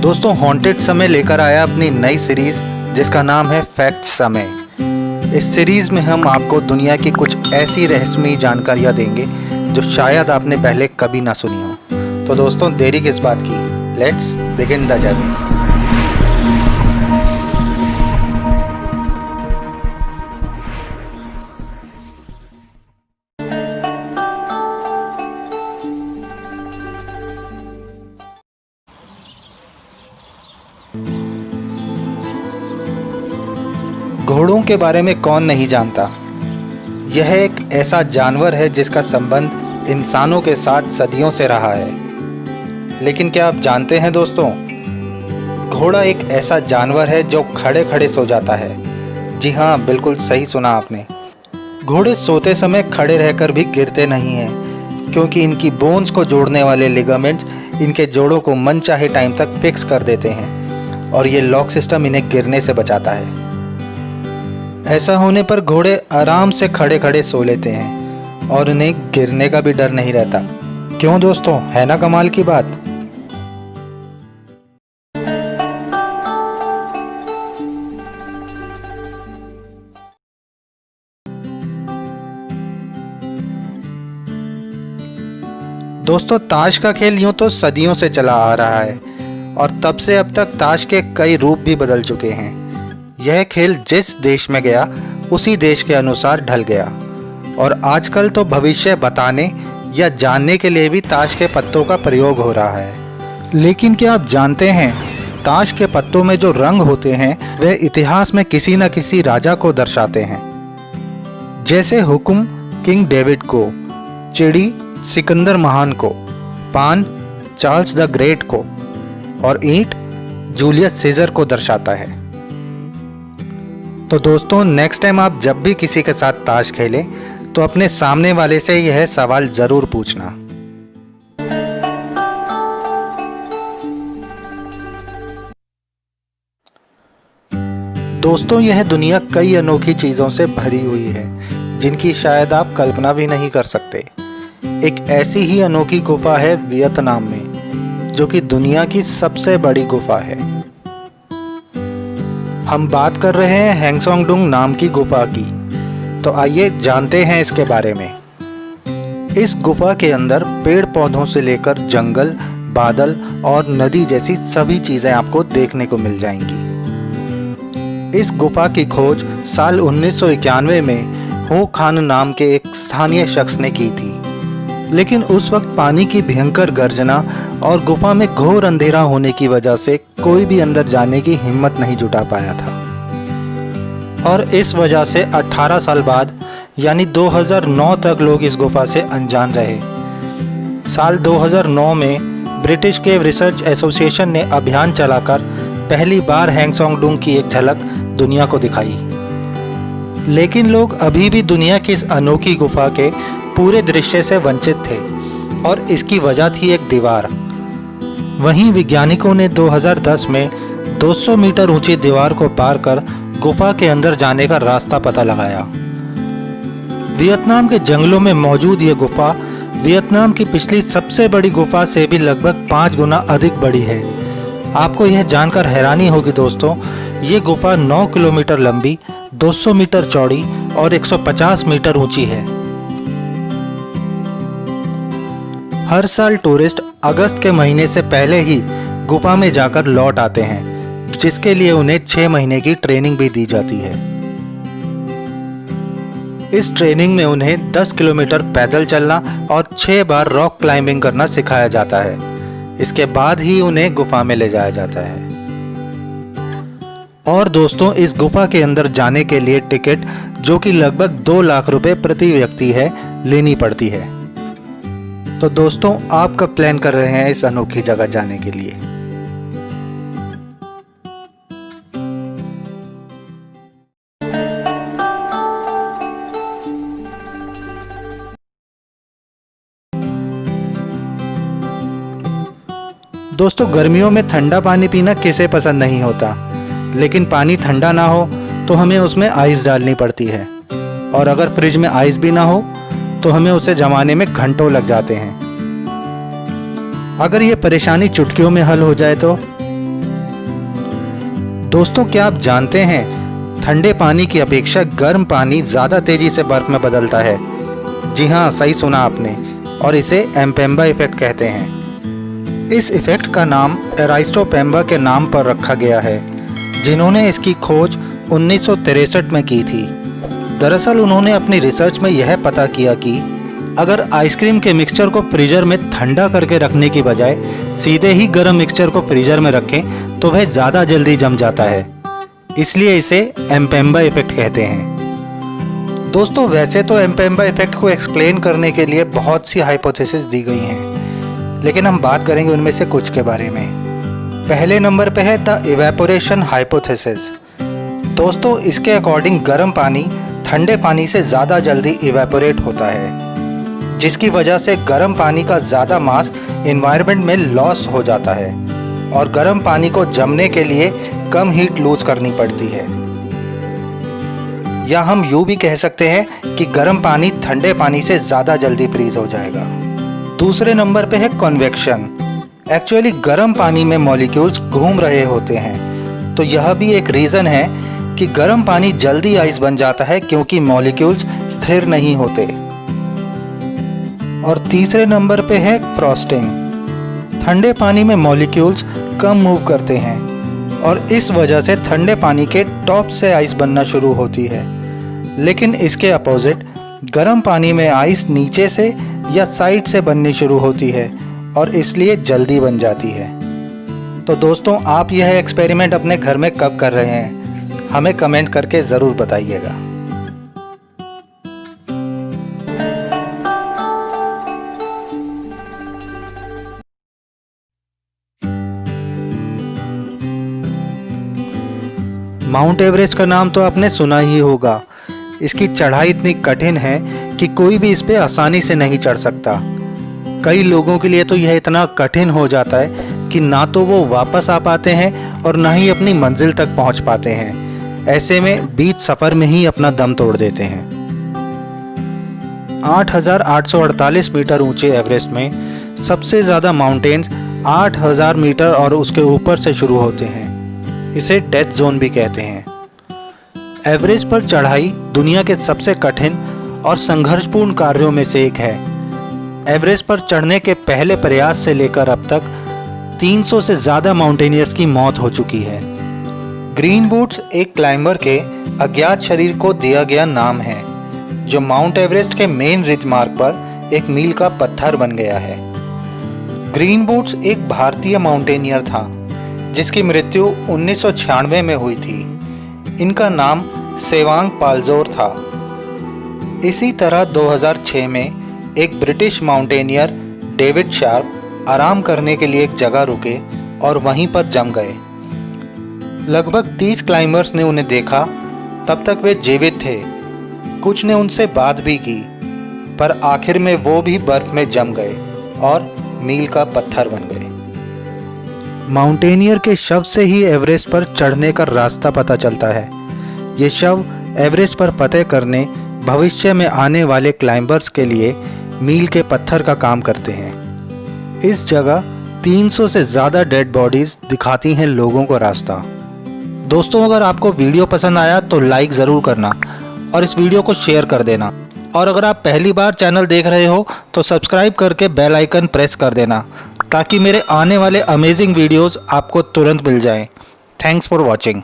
दोस्तों हॉन्टेड समय लेकर आया अपनी नई सीरीज जिसका नाम है फैक्ट समय। इस सीरीज में हम आपको दुनिया की कुछ ऐसी रहस्यमयी जानकारियाँ देंगे जो शायद आपने पहले कभी ना सुनी हो। तो दोस्तों देरी किस बात की, लेट्स बिगिन द जर्नी। घोड़ों के बारे में कौन नहीं जानता। यह एक ऐसा जानवर है जिसका संबंध इंसानों के साथ सदियों से रहा है। लेकिन क्या आप जानते हैं दोस्तों, घोड़ा एक ऐसा जानवर है जो खड़े खड़े सो जाता है। जी हाँ, बिल्कुल सही सुना आपने। घोड़े सोते समय खड़े रहकर भी गिरते नहीं हैं, क्योंकि इनकी बोन्स को जोड़ने वाले लिगामेंट्स इनके जोड़ों को मनचाहे टाइम तक फिक्स कर देते हैं और ये लॉक सिस्टम इन्हें गिरने से बचाता है। ऐसा होने पर घोड़े आराम से खड़े खड़े सो लेते हैं और उन्हें गिरने का भी डर नहीं रहता। क्यों दोस्तों, है ना कमाल की बात। दोस्तों ताश का खेल यूं तो सदियों से चला आ रहा है और तब से अब तक ताश के कई रूप भी बदल चुके हैं। यह खेल जिस देश में गया उसी देश के अनुसार ढल गया और आजकल तो भविष्य बताने या जानने के लिए भी ताश के पत्तों का प्रयोग हो रहा है। लेकिन क्या आप जानते हैं, ताश के पत्तों में जो रंग होते हैं वह इतिहास में किसी न किसी राजा को दर्शाते हैं। जैसे हुक्म किंग डेविड को, चिड़ी सिकंदर महान को, पान चार्ल्स द ग्रेट को और ईंट जूलियस सीजर को दर्शाता है। तो दोस्तों नेक्स्ट टाइम आप जब भी किसी के साथ ताश खेलें तो अपने सामने वाले से यह सवाल जरूर पूछना। दोस्तों यह दुनिया कई अनोखी चीजों से भरी हुई है जिनकी शायद आप कल्पना भी नहीं कर सकते। एक ऐसी ही अनोखी गुफा है वियतनाम में, जो कि दुनिया की सबसे बड़ी गुफा है। हम बात कर रहे हैं हैंगसोंगडुंग नाम की गुफा की। तो आइए जानते हैं इसके बारे में। इस गुफा के अंदर पेड़ पौधों से लेकर जंगल, बादल और नदी जैसी सभी चीजें आपको देखने को मिल जाएंगी। इस गुफा की खोज साल 1991 में हो खान नाम के एक स्थानीय शख्स ने की थी। लेकिन उस वक्त पानी की भयंकर गर्जना और गुफा में घोर अंधेरा होने की वजह से कोई भी अंदर जाने की हिम्मत नहीं जुटा पाया था और इस वजह से 18 साल बाद यानी 2009 तक लोग इस गुफा से अनजान रहे। साल 2009 में ब्रिटिश केव रिसर्च एसोसिएशन ने अभियान चलाकर पहली बार हैंगसोंगडुंग की एक झलक दुनिया को दिखाई। लेकिन लोग अभी भी दुनिया की इस अनोखी गुफा के पूरे दृश्य से वंचित थे और इसकी वजह थी एक दीवार। वहीं वैज्ञानिकों ने 2010 में 200 मीटर ऊंची दीवार को पार कर गुफा के अंदर जाने का रास्ता पता लगाया। वियतनाम के जंगलों में मौजूद ये गुफा वियतनाम की पिछली सबसे बड़ी गुफा से भी लगभग 5 गुना अधिक बड़ी है। आपको यह जानकर हैरानी होगी दोस्तों, ये गुफा 9 किलोमीटर लंबी, 200 मीटर चौड़ी और 150 मीटर ऊंची है। हर साल टूरिस्ट अगस्त के महीने से पहले ही गुफा में जाकर लौट आते हैं, जिसके लिए उन्हें 6 महीने की ट्रेनिंग भी दी जाती है। इस ट्रेनिंग में उन्हें 10 किलोमीटर पैदल चलना और 6 बार रॉक क्लाइंबिंग करना सिखाया जाता है। इसके बाद ही उन्हें गुफा में ले जाया जाता है। और दोस्तों इस गुफा के अंदर जाने के लिए टिकट, जो कि लगभग 2 लाख रुपए प्रति व्यक्ति है, लेनी पड़ती है। तो दोस्तों आप कब प्लान कर रहे हैं इस अनोखी जगह जाने के लिए? दोस्तों गर्मियों में ठंडा पानी पीना किसे पसंद नहीं होता, लेकिन पानी ठंडा ना हो तो हमें उसमें आइस डालनी पड़ती है और अगर फ्रिज में आइस भी ना हो तो हमें उसे जमाने में घंटों लग जाते हैं। अगर ये परेशानी चुटकियों में हल हो जाए तो दोस्तों, क्या आप जानते हैं ठंडे पानी की अपेक्षा गर्म पानी ज़्यादा तेज़ी से बर्फ़ में बदलता है? जी हाँ, सही सुना आपने, और इसे एम्पेम्बा इफ़ेक्ट कहते हैं। इस इफ़ेक्ट का नाम एराइस्टो पेम्बा के नाम पर रखा गया है, जिन्होंने इसकी खोज 1963 में की थी। दरअसल उन्होंने अपनी रिसर्च में यह पता किया कि अगर आइसक्रीम के मिक्सचर को फ्रीजर में ठंडा करके रखने की बजाय सीधे ही गर्म मिक्सचर को फ्रीजर में रखें तो वह ज़्यादा जल्दी जम जाता है। इसलिए इसे एम्पेम्बा इफ़ेक्ट कहते हैं। दोस्तों, वैसे तो एम्पेम्बा इफ़ेक्ट को एक्सप्लेन करने के लिए बहुत सी हाइपोथेसिस दी गई हैं, लेकिन हम बात करेंगे उनमें से कुछ के बारे में। पहले नंबर पे है द इवेपोरेशन हाइपोथेसिस। दोस्तों, इसके अकॉर्डिंग गर्म पानी ठंडे पानी से ज़्यादा जल्दी इवेपोरेट होता है, जिसकी वजह से गर्म पानी का ज़्यादा मास एनवायरनमेंट में लॉस हो जाता है और गर्म पानी को जमने के लिए कम हीट लूज करनी पड़ती है। या हम यूँ भी कह सकते हैं कि गर्म पानी ठंडे पानी से ज़्यादा जल्दी फ्रीज हो जाएगा। दूसरे नंबर पे है कन्वेक्शन। एक्चुअली गर्म पानी में मॉलिक्यूल्स घूम रहे होते हैं, तो यह भी एक रीज़न है कि गर्म पानी जल्दी आइस बन जाता है, क्योंकि मॉलिक्यूल्स स्थिर नहीं होते। और तीसरे नंबर पे है फ्रॉस्टिंग। ठंडे पानी में मॉलिक्यूल्स कम मूव करते हैं और इस वजह से ठंडे पानी के टॉप से आइस बनना शुरू होती है, लेकिन इसके अपोजिट गर्म पानी में आइस नीचे से या साइड से बननी शुरू होती है और इसलिए जल्दी बन जाती है। तो दोस्तों, आप यह एक्सपेरिमेंट अपने घर में कब कर रहे हैं, हमें कमेंट करके ज़रूर बताइएगा। माउंट एवरेस्ट का नाम तो आपने सुना ही होगा। इसकी चढ़ाई इतनी कठिन है कि कोई भी इस पे आसानी से नहीं चढ़ सकता। कई लोगों के लिए तो यह इतना कठिन हो जाता है कि ना तो वो वापस आ पाते हैं और ना ही अपनी मंजिल तक पहुंच पाते हैं। ऐसे में बीच सफ़र में ही अपना दम तोड़ देते हैं। 8,848 मीटर ऊंचे एवरेस्ट में सबसे ज़्यादा माउंटेन्स 8,000 मीटर और उसके ऊपर से शुरू होते हैं। इसे डेथ जोन भी कहते हैं। एवरेस्ट पर चढ़ाई दुनिया के सबसे कठिन और संघर्षपूर्ण कार्यों में से एक है। एवरेस्ट पर चढ़ने के पहले प्रयास से लेकर अब तक 300 से ज़्यादा माउंटेनियर्स की मौत हो चुकी है। ग्रीन बूट्स एक क्लाइंबर के अज्ञात शरीर को दिया गया नाम है, जो माउंट एवरेस्ट के मेन रिज मार्ग पर एक मील का पत्थर बन गया है। ग्रीन बूट्स एक भारतीय माउंटेनियर था जिसकी मृत्यु 1996 में हुई थी। इनका नाम सेवांग पालजोर था। इसी तरह 2006 में एक ब्रिटिश माउंटेनियर डेविड शार्प आराम करने के लिए एक जगह रुके और वहीं पर जम गए। लगभग 30 क्लाइंबर्स ने उन्हें देखा, तब तक वे जीवित थे। कुछ ने उनसे बात भी की, पर आखिर में वो भी बर्फ में जम गए और मील का पत्थर बन गए। माउंटेनियर के शव से ही एवरेस्ट पर चढ़ने का रास्ता पता चलता है। ये शव एवरेस्ट पर फतह करने भविष्य में आने वाले क्लाइंबर्स के लिए मील के पत्थर का काम करते हैं। इस जगह 300 से ज़्यादा डेड बॉडीज़ दिखाती हैं लोगों को रास्ता। दोस्तों, अगर आपको वीडियो पसंद आया तो लाइक ज़रूर करना और इस वीडियो को शेयर कर देना। और अगर आप पहली बार चैनल देख रहे हो तो सब्सक्राइब करके बेल आइकन प्रेस कर देना, ताकि मेरे आने वाले अमेजिंग वीडियोस आपको तुरंत मिल जाएं। Thanks for watching.